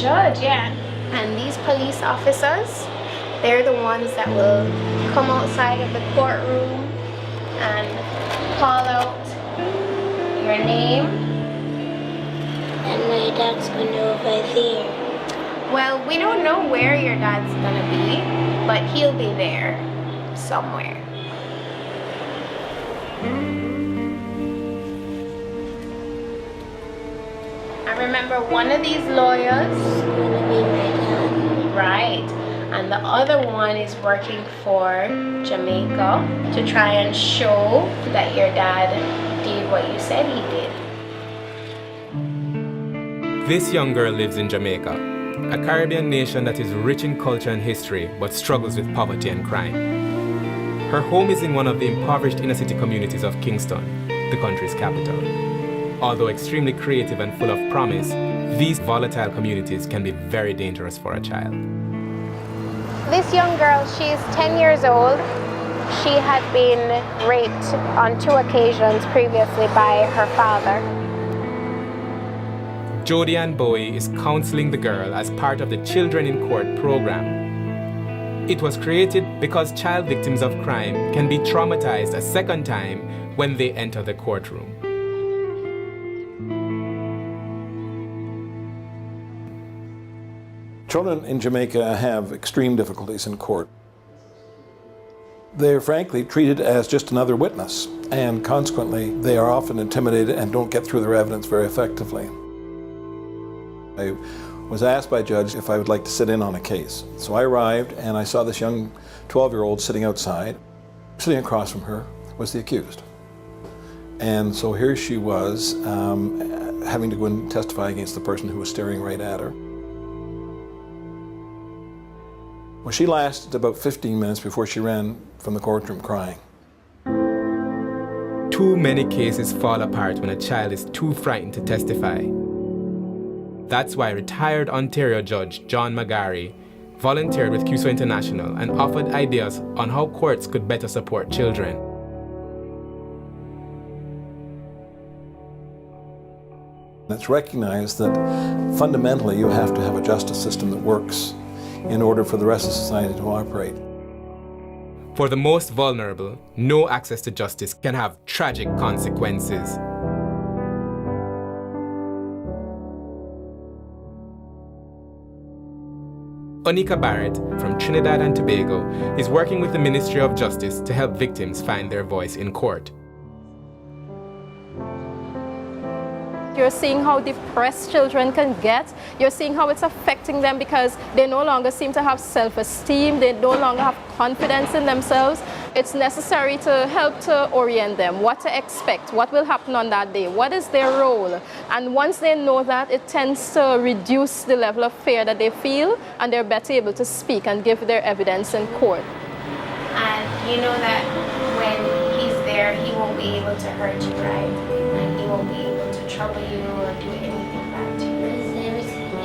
judge, yeah. And these police officers, they're the ones that will come outside of the courtroom and call out your name. And my dad's going over there. Well, we don't know where your dad's gonna be, but he'll be there somewhere. I remember one of these lawyers, Gonna be my dad. right, and the other one is working for Jamaica to try and show that your dad did what you said he did. This young girl lives in Jamaica, a Caribbean nation that is rich in culture and history but struggles with poverty and crime. Her home is in one of the impoverished inner-city communities of Kingston, the country's capital. Although extremely creative and full of promise, these volatile communities can be very dangerous for a child. This young girl, she's 10 years old. She had been raped on 2 occasions previously by her father. Jodie Ann Bowie is counseling the girl as part of the Children in Court program. It was created because child victims of crime can be traumatized a second time when they enter the courtroom. Children in Jamaica have extreme difficulties in court. They're frankly treated as just another witness, and consequently, they are often intimidated and don't get through their evidence very effectively. I was asked by a judge if I would like to sit in on a case. So I arrived and I saw this young 12-year-old sitting outside. Sitting across from her was the accused. And so here she was, having to go and testify against the person who was staring right at her. Well, she lasted about 15 minutes before she ran from the courtroom crying. Too many cases fall apart when a child is too frightened to testify. That's why retired Ontario Judge John McGarry volunteered with CUSO International and offered ideas on how courts could better support children. It's recognized that fundamentally you have to have a justice system that works in order for the rest of society to operate. For the most vulnerable, no access to justice can have tragic consequences. Onika Barrett from Trinidad and Tobago is working with the Ministry of Justice to help victims find their voice in court. You're seeing how depressed children can get. You're seeing how it's affecting them because they no longer seem to have self-esteem. They no longer have confidence in themselves. It's necessary to help to orient them, what to expect, what will happen on that day, what is their role. And once they know that, it tends to reduce the level of fear that they feel, and they're better able to speak and give their evidence in court. And you know that when he's there, he won't be able to hurt you, right? And he won't be able to trouble you or do anything bad to you.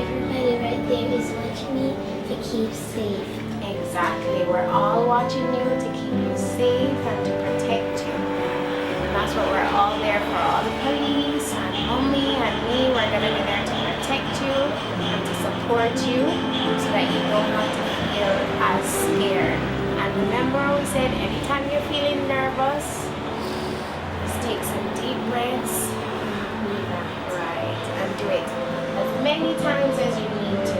Everybody right there is watching me to keep safe. Exactly. We're all watching you to keep you safe and to protect you. And that's what we're all there for. All the police and mommy and me, we're going to be there to protect you and to support you so that you don't have to feel as scared. And remember, we said anytime you're feeling nervous, just take some deep breaths. Right, and do it as many times as you need to.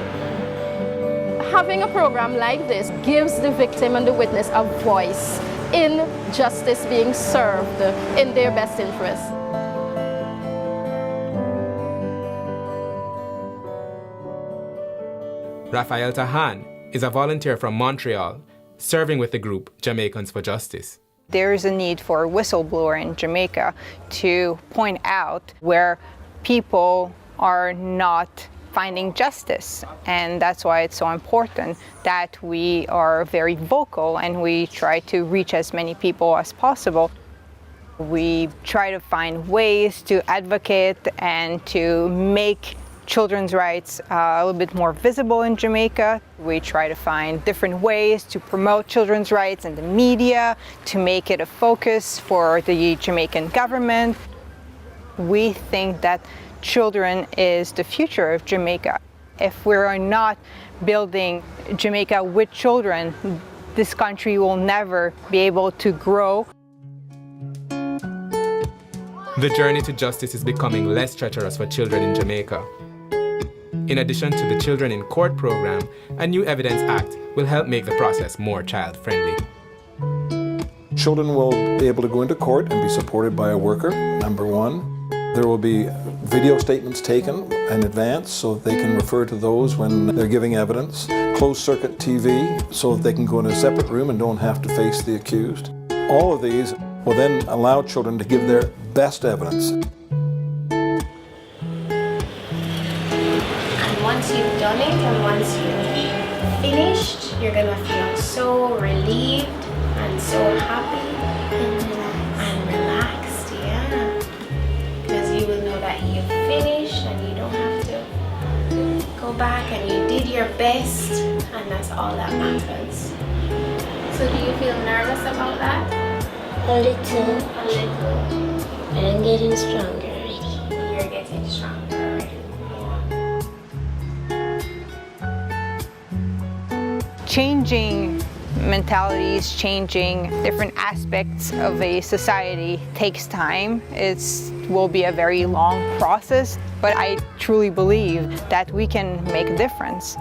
Having a program like this gives the victim and the witness a voice in justice being served in their best interest. Raphael Tahan is a volunteer from Montreal, serving with the group Jamaicans for Justice. There is a need for a whistleblower in Jamaica to point out where people are not finding justice, and that's why it's so important that we are very vocal and we try to reach as many people as possible. We try to find ways to advocate and to make children's rights a little bit more visible in Jamaica. We try to find different ways to promote children's rights in the media, to make it a focus for the Jamaican government. We think that children is the future of Jamaica. If we are not building Jamaica with children, this country will never be able to grow. The journey to justice is becoming less treacherous for children in Jamaica. In addition to the Children in Court program, a new Evidence Act will help make the process more child-friendly. Children will be able to go into court and be supported by a worker, number one. There will be video statements taken in advance so that they can refer to those when they're giving evidence. Closed circuit TV so that they can go in a separate room and don't have to face the accused. All of these will then allow children to give their best evidence. And once you've done it and once you've finished, you're gonna feel so relieved and so happy and relaxed, yeah. Because you will know that you've finished and you don't have to go back and you did your best, and that's all that matters. So do you feel nervous about that? A little. A little. But I'm getting stronger already. You're getting stronger already. Changing mentalities, changing different aspects of a society takes time. It will be a very long process, but I truly believe that we can make a difference.